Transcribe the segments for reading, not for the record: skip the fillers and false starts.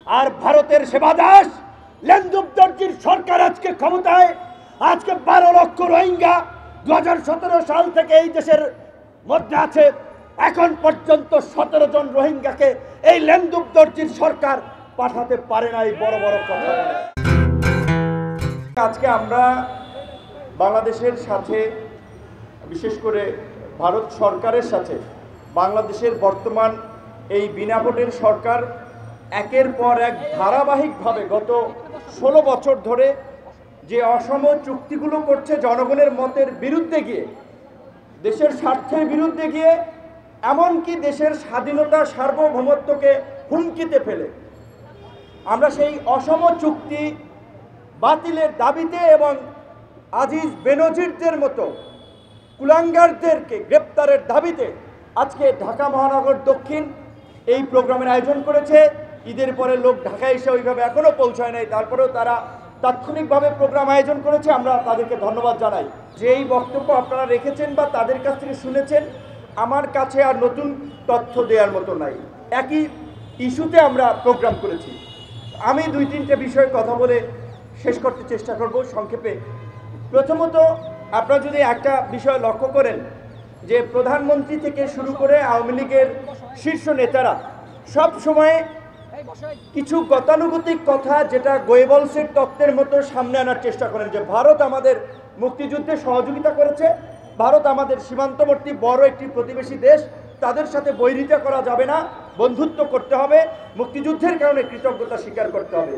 আর ভারতের সেবাদাস লেন্দুব দর্জির সরকার আজকে ক্ষমতায়। আজকে 12 লক্ষ রোহিঙ্গা 2017 সাল থেকে এই দেশের মধ্যে আছে। এখন পর্যন্ত 17 জন রোহিঙ্গাকে এই লেন্দুব দর্জির সরকার পাঠাতে পারে নাই। বড় বড় কথা। আজকে আমরা বাংলাদেশের সাথে, বিশেষ করে ভারত সরকারের সাথে বাংলাদেশের বর্তমান এই বিনা ভোটের সরকার একের পর এক ধারাবাহিকভাবে গত 16 বছর ধরে যে অসম চুক্তিগুলো করছে, জনগণের মতের বিরুদ্ধে গিয়ে, দেশের স্বার্থের বিরুদ্ধে গিয়ে, এমনকি দেশের স্বাধীনতা সার্বভৌমত্বকে হুমকিতে ফেলে আমরা সেই অসম চুক্তি বাতিলের দাবিতে এবং আজিজ বেনজিরদের মতো কুলাঙ্গারদেরকে গ্রেপ্তারের দাবিতে আজকে ঢাকা মহানগর দক্ষিণ এই প্রোগ্রামের আয়োজন করেছে। ঈদের পরে লোক ঢাকায় এসে ওইভাবে এখনও পৌঁছায় নাই, তারপরেও তারা তাৎক্ষণিকভাবে প্রোগ্রাম আয়োজন করেছে। আমরা তাদেরকে ধন্যবাদ জানাই। যেই বক্তব্য আপনারা রেখেছেন বা তাদের কাছ থেকে শুনেছেন, আমার কাছে আর নতুন তথ্য দেওয়ার মতো নাই। একই ইস্যুতে আমরা প্রোগ্রাম করেছি। আমি 2-3টে বিষয়ে কথা বলে শেষ করতে চেষ্টা করব সংক্ষেপে। প্রথমত, আপনারা যদি একটা বিষয় লক্ষ্য করেন যে প্রধানমন্ত্রী থেকে শুরু করে আওয়ামী লীগের শীর্ষ নেতারা সব সময় কিছু গতানুগতিক কথা, যেটা গোয়েবলসের তত্ত্বের মতো সামনে আনার চেষ্টা করেন যে ভারত আমাদের মুক্তিযুদ্ধে সহযোগিতা করেছে, ভারত আমাদের সীমান্তবর্তী বড় একটি প্রতিবেশী দেশ, তাদের সাথে বৈরিতা করা যাবে না, বন্ধুত্ব করতে হবে, মুক্তিযুদ্ধের কারণে কৃতজ্ঞতা স্বীকার করতে হবে।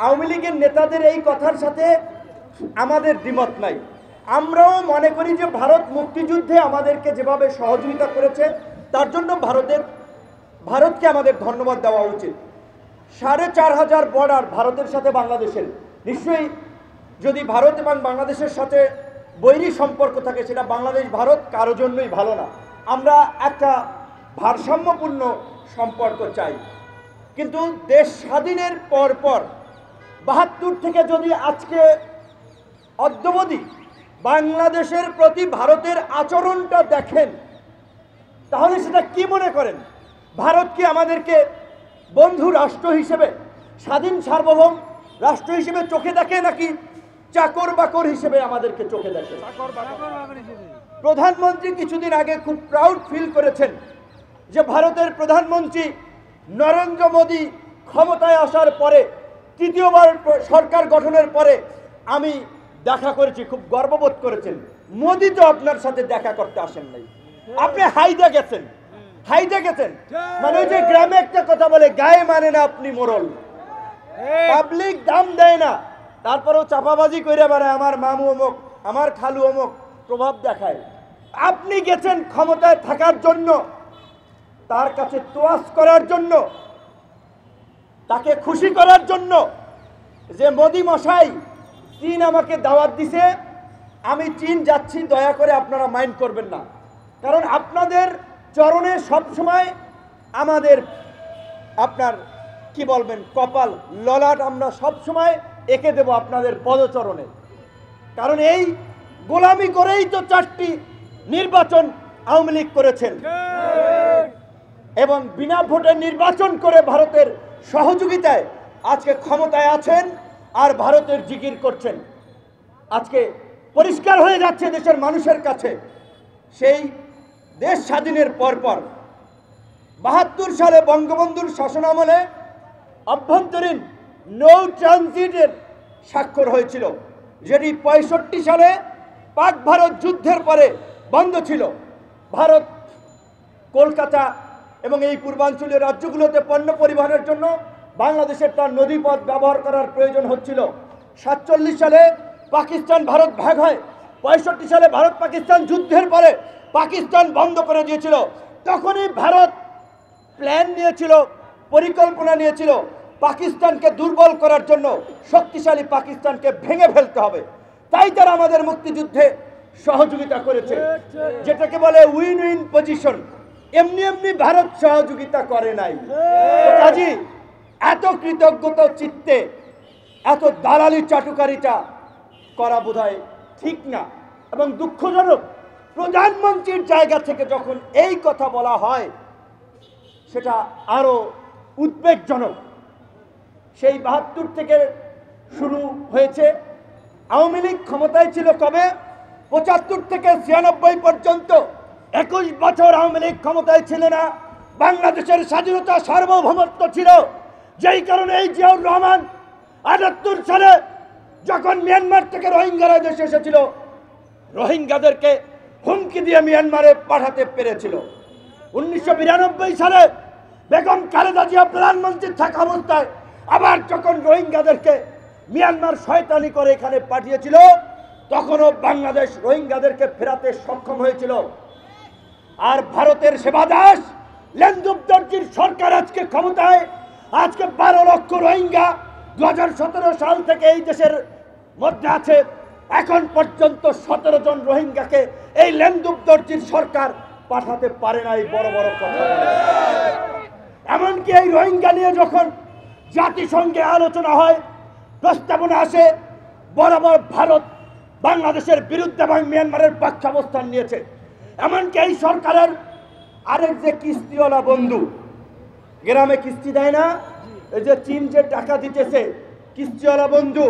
আওয়ামী লীগের নেতাদের এই কথার সাথে আমাদের দ্বিমত নাই। আমরাও মনে করি যে ভারত মুক্তিযুদ্ধে আমাদেরকে যেভাবে সহযোগিতা করেছে তার জন্য ভারতকে আমাদের ধন্যবাদ দেওয়া উচিত। 4500 বর্ডার ভারতের সাথে বাংলাদেশের, নিশ্চয়ই যদি ভারত এবং বাংলাদেশের সাথে বৈরী সম্পর্ক থাকে, সেটা বাংলাদেশ ভারত কারো জন্যই ভালো না। আমরা একটা ভারসাম্যপূর্ণ সম্পর্ক চাই। কিন্তু দেশ স্বাধীনের পর 72 থেকে যদি আজকে অদ্যাবধি বাংলাদেশের প্রতি ভারতের আচরণটা দেখেন, তাহলে সেটা কি মনে করেন? ভারত কি আমাদেরকে বন্ধু রাষ্ট্র হিসেবে, স্বাধীন সার্বভৌম রাষ্ট্র হিসেবে চোখে দেখে, নাকি চাকর বাকর হিসেবে আমাদেরকে চোখে দেখে? প্রধানমন্ত্রী কিছুদিন আগে খুব প্রাউড ফিল করেছেন যে ভারতের প্রধানমন্ত্রী নরেন্দ্র মোদী ক্ষমতায় আসার পরে, তৃতীয়বার সরকার গঠনের পরে আমি দেখা করেছি, খুব গর্ববোধ করেছেন। মোদী তো আপনার সাথে দেখা করতে আসেন নাই, আপনি হাইদা গেছেন। মানে ওই যে গ্রামে একটা কথা বলে, গায়ে মানে না আপনি মোরল। পাবলিক দাম দেয় না, তারপরেও চাপাবাজি করে বেড়ায়, আমার মামু অমুক, আমার খালু অমুক, প্রভাব দেখায়। আপনি গেছেন ক্ষমতায় থাকার জন্য, তার কাছে তোয়াজ করার জন্য, তাকে খুশি করার জন্য যে মোদি মশাই চীন আমাকে দাওয়াত দিছে, আমি চীন যাচ্ছি, দয়া করে আপনারা মাইন্ড করবেন না। কারণ আপনাদের চরণে সবসময় আমাদের, আপনার কি বলবেন, কপাল ললাট আমরা সবসময় এঁকে দেব আপনাদের পদচরণে। কারণ এই গোলামি করেই তো 4টি নির্বাচন আওয়ামী লীগ করেছেন এবং বিনা ভোটে নির্বাচন করে ভারতের সহযোগিতায় আজকে ক্ষমতায় আছেন আর ভারতের জিকির করছেন। আজকে পরিষ্কার হয়ে যাচ্ছে দেশের মানুষের কাছে, সেই দেশ স্বাধীনের পর 72 সালে বঙ্গবন্ধুর শাসনামলে অভ্যন্তরীণ নৌ ট্রানজিটের স্বাক্ষর হয়েছিল, যেটি 65 সালে পাক ভারত যুদ্ধের পরে বন্ধ ছিল। ভারত কলকাতা এবং এই পূর্বাঞ্চলীয় রাজ্যগুলোতে পণ্য পরিবহনের জন্য বাংলাদেশের তার নদীপথ ব্যবহার করার প্রয়োজন হচ্ছিল। 47 সালে পাকিস্তান ভারত ভাগ হয়। 65 সালে ভারত পাকিস্তান যুদ্ধের পরে পাকিস্তান বন্ধ করে দিয়েছিল। তখনই ভারত প্ল্যান নিয়েছিল, পরিকল্পনা নিয়েছিল পাকিস্তানকে দুর্বল করার জন্য, শক্তিশালী পাকিস্তানকে ভেঙে ফেলতে হবে। তাই তারা আমাদের মুক্তিযুদ্ধে সহযোগিতা করেছে, যেটাকে বলে উইন উইন পজিশন। এমনি ভারত সহযোগিতা করে নাই। কাজী এত কৃতজ্ঞতা চিত্তে এত দালালি চাটুকারিতা করা বোধহয় ঠিক না এবং দুঃখজনক। প্রধানমন্ত্রীর জায়গা থেকে যখন এই কথা বলা হয়, সেটা আরো উদ্বেগজনক। সেই ৭২ থেকে শুরু হয়েছে। আওয়ামী লীগ ক্ষমতায় ছিল কবে? ৭৫ থেকে ৯৬ পর্যন্ত ২১ বছর আওয়ামী লীগ ক্ষমতায় ছিল না। বাংলাদেশের স্বাধীনতা সার্বভৌমত্ব ছিল, যেই কারণে এই জিয়াউর রহমান ৭৮ সালে যখন মিয়ানমার থেকে রোহিঙ্গারা দেশে এসেছিল, রোহিঙ্গাদেরকে হুমকি দিয়ে মিয়ানমারে পাঠাতে পেরেছিল। ১৯৯২ সালে বেগম খালেদা জিয়া প্রধানমন্ত্রী থাকা অবস্থায় আবার যখন রোহিঙ্গাদেরকে মিয়ানমার শয়তানি করে এখানে পাঠিয়েছিল, তখনও বাংলাদেশ রোহিঙ্গাদেরকে ফেরাতে সক্ষম হয়েছিল। আর ভারতের সেবাদাস লেন্দুব দর্জির সরকার আজকে ক্ষমতায়, আজকে ১২ লক্ষ রোহিঙ্গা ২০১৭ সাল থেকে এই দেশের মধ্যে আছে। এখন পর্যন্ত ১৭ জন রোহিঙ্গাকে এই লেন্দুব দর্জির সরকার পাঠাতে পারে নাই। বড় বড় কথা বলে। এমনকি এই রোহিঙ্গা নিয়ে যখন জাতিসংঘে আলোচনা হয়, প্রস্তাবনা আসে, বরাবর ভারত বাংলাদেশের বিরুদ্ধে এবং মিয়ানমারের পক্ষে অবস্থান নিয়েছে। এমনকি এই সরকারের আরেক যে কিস্তিওয়ালা বন্ধু, গ্রামে কিস্তি দেয় না, এই যে চীন যে টাকা দিতেছে, কিস্তিওয়ালা বন্ধু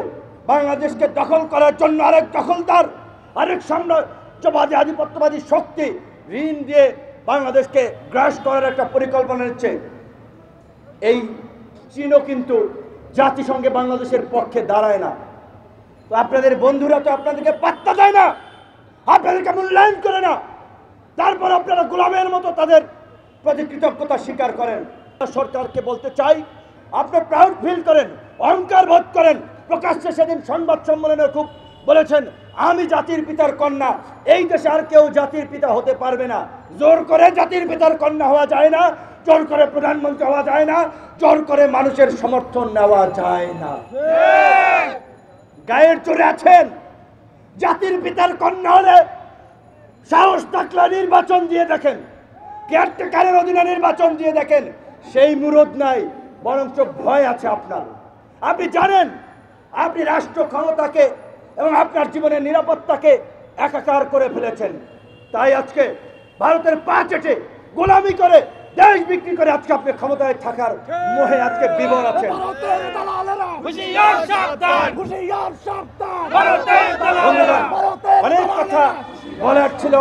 বাংলাদেশকে দখল করার জন্য আরেক দখলদার, আরেক সাম্রাজ্যবাদী আধিপত্যবাদী শক্তি ঋণ দিয়ে বাংলাদেশকে গ্রাস করার একটা পরিকল্পনা নিচ্ছে। এই চীনও কিন্তু জাতিসংঘে বাংলাদেশের পক্ষে দাঁড়ায় না। তো আপনাদের বন্ধুরা তো আপনাদেরকে পাত্তা দেয় না, আপনাদেরকে মূল্যায়ন করে না, তারপর আপনারা গোলামের মতো তাদের প্রতি কৃতজ্ঞতা স্বীকার করেন। সরকারকে বলতে চাই, আপনি প্রাউড ফিল করেন, অহংকার বোধ করেন। প্রকাশ্যে সেদিন সংবাদ সম্মেলনে খুব বলেছেন, আমি জাতির পিতার কন্যা, এই দেশে আর কেউ জাতির পিতা হতে পারবে না। জোর করে জাতির পিতার কন্যা হওয়া যায় না, জোর করে প্রধানমন্ত্রী হওয়া যায় না, জোর করে মানুষের সমর্থন নেওয়া যায় না। গায়ের জোরে আছেন, জাতির পিতার কন্যা হলে সাহস থাকলে নির্বাচন দিয়ে দেখেন, কেয়ারটেকারের অধীনে নির্বাচন দিয়ে দেখেন, সেই মুরদ নাই, বরঞ্চ ভয় আছে আপনার। আপনি জানেন আপনি রাষ্ট্র ক্ষমতাকে এবং আপনার জীবনের নিরাপত্তাকে একাকার করে ফেলেছেন। তাই আজকে ভারতের পা চেটে গোলামি করে দেশ বিক্রি করে আজকে আপনি ক্ষমতায় থাকার মোহে আজকে বিবর আছেন। অনেক কথা বলার ছিল,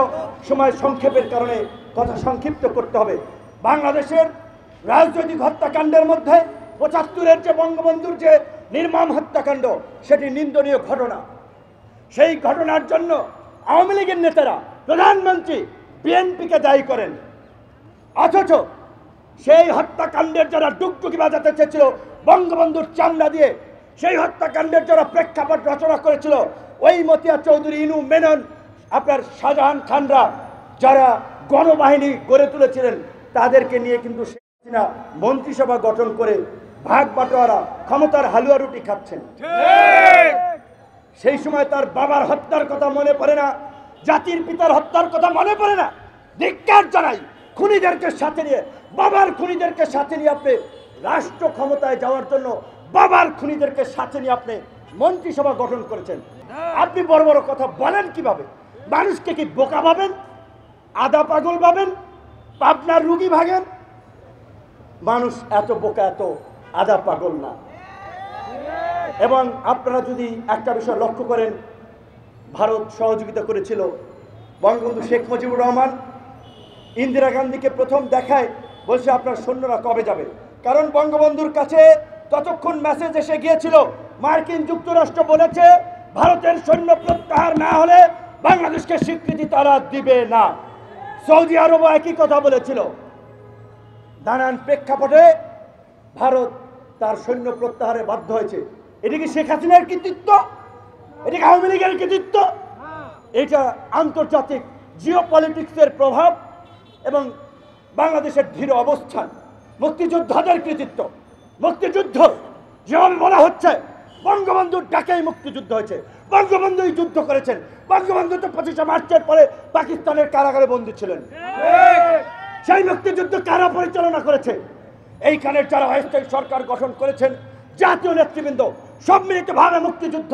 সময় সংক্ষেপের কারণে কথা সংক্ষিপ্ত করতে হবে। বাংলাদেশের রাজনৈতিক হত্যাকাণ্ডের মধ্যে ৭৫-এর যে বঙ্গবন্ধুর যে নির্মম হত্যাকাণ্ড, সেটি নিন্দনীয় ঘটনা। সেই ঘটনার জন্য আওয়ামী লীগের নেতারা, প্রধানমন্ত্রী বিএনপিকে দায়ী করেন, অথচ সেই হত্যাকাণ্ডের যারা ডুগডুগি বাজাতে চেয়েছিল বঙ্গবন্ধুর চামড়া দিয়ে, সেই হত্যাকাণ্ডের যারা প্রেক্ষাপট রচনা করেছিল, ওই মতিয়া চৌধুরী, ইনু মেনন, আপনার শাহজাহান খানরা যারা গণবাহিনী গড়ে তুলেছিলেন, তাদেরকে নিয়ে কিন্তু শেখ হাসিনা মন্ত্রিসভা গঠন করে ভাগ বাটোয়ারা ক্ষমতার হালুয়া রুটি খাচ্ছেন। সেই সময় তার বাবার হত্যার কথা মনে পড়ে না, জাতির পিতার হত্যার কথা মনে পড়ে না। ধিক্কার জানাই, খুনিদেরকে সাথে নিয়ে, বাবার খুনিদেরকে সাথে নিয়ে আপনি রাষ্ট্র ক্ষমতায় যাওয়ার জন্য বাবার খুনিদেরকে সাথে নিয়ে আপনি মন্ত্রিসভা গঠন করেছেন। আপনি বড় বড় কথা বলেন কিভাবে? মানুষকে কি বোকা ভাবেন, আধা পাগল ভাবেন, পাবনার রুগী ভাবেন? মানুষ এত বোকা, এত আধা পাগল না। এবং আপনারা যদি একটা বিষয় লক্ষ্য করেন, ভারত সহযোগিতা করেছিল, বঙ্গবন্ধু শেখ মুজিবুর রহমান ইন্দিরা গান্ধীকে প্রথম দেখায় বলছে আপনার সৈন্যরা কবে যাবে, কারণ বঙ্গবন্ধুর কাছে ততক্ষণ মেসেজ এসে গিয়েছিল, মার্কিন যুক্তরাষ্ট্র বলেছে ভারতের সৈন্য প্রত্যাহার না হলে বাংলাদেশকে স্বীকৃতি তারা দিবে না। সৌদি আরবও একই কথা বলেছিল। নানান প্রেক্ষাপটে ভারত তার সৈন্য প্রত্যাহারে বাধ্য হয়েছে। এটি কি শেখ হাসিনার কৃতিত্ব? এটি কি আওয়ামী লীগের কৃতিত্ব? এটা আন্তর্জাতিক জিওপলিটিক্সের প্রভাব এবং বাংলাদেশের দৃঢ় অবস্থান, মুক্তিযোদ্ধাদের কৃতিত্ব। মুক্তিযুদ্ধ যেভাবে বলা হচ্ছে, বঙ্গবন্ধুর ডাকেই মুক্তিযুদ্ধ হয়েছে, বঙ্গবন্ধুই যুদ্ধ করেছেন। বঙ্গবন্ধু তো 25শে মার্চের পরে পাকিস্তানের কারাগারে বন্দী ছিলেন। সেই মুক্তিযুদ্ধ কারা পরিচালনা করেছে? এইখানের যারা অস্থায়ী সরকার গঠন করেছেন, জাতীয় নেতৃবৃন্দ সম্মিলিতভাবে মুক্তিযুদ্ধ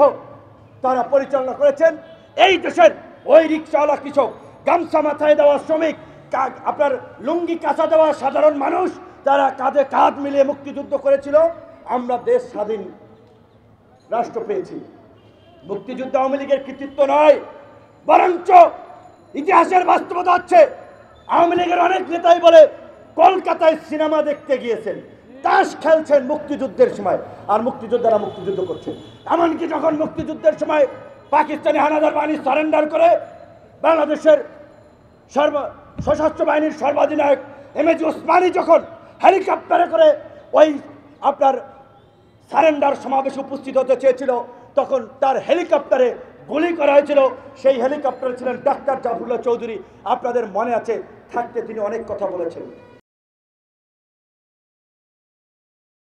তারা পরিচালনা করেছেন। এই দেশের ওই রিক্সাওয়ালা কৃষক, গামছা মাথায় দেওয়া শ্রমিক, আপনার লুঙ্গি কাঁচা দেওয়া সাধারণ মানুষ, তারা কাঁধে কাঁধ মিলিয়ে মুক্তিযুদ্ধ করেছিল। আমরা দেশ স্বাধীন রাষ্ট্র পেয়েছি। মুক্তিযুদ্ধ আওয়ামী লীগের কৃতিত্ব নয়, বরঞ্চ ইতিহাসের বাস্তবতা হচ্ছে আওয়ামী লীগের অনেক নেতাই বলে কলকাতায় সিনেমা দেখতে গিয়েছেন, তাস খেলছেন মুক্তিযুদ্ধের সময়, আর মুক্তিযোদ্ধারা মুক্তিযুদ্ধ করছেন। এমনকি যখন মুক্তিযুদ্ধের সময় পাকিস্তানি হানাদার বাহিনী সারেন্ডার করে বাংলাদেশের সশস্ত্র বাহিনীর সর্বাধিনায়ক এমএজ ওসমানী যখন হেলিকপ্টারে করে ওই আপনার সারেন্ডার সমাবেশে উপস্থিত হতে চেয়েছিল, তখন তার হেলিকপ্টারে গুলি করা হয়েছিল। সেই হেলিকপ্টারে ছিলেন ডাক্তার জাফরুল্লাহ চৌধুরী। আপনাদের মনে আছে থাকতে তিনি অনেক কথা বলেছেন।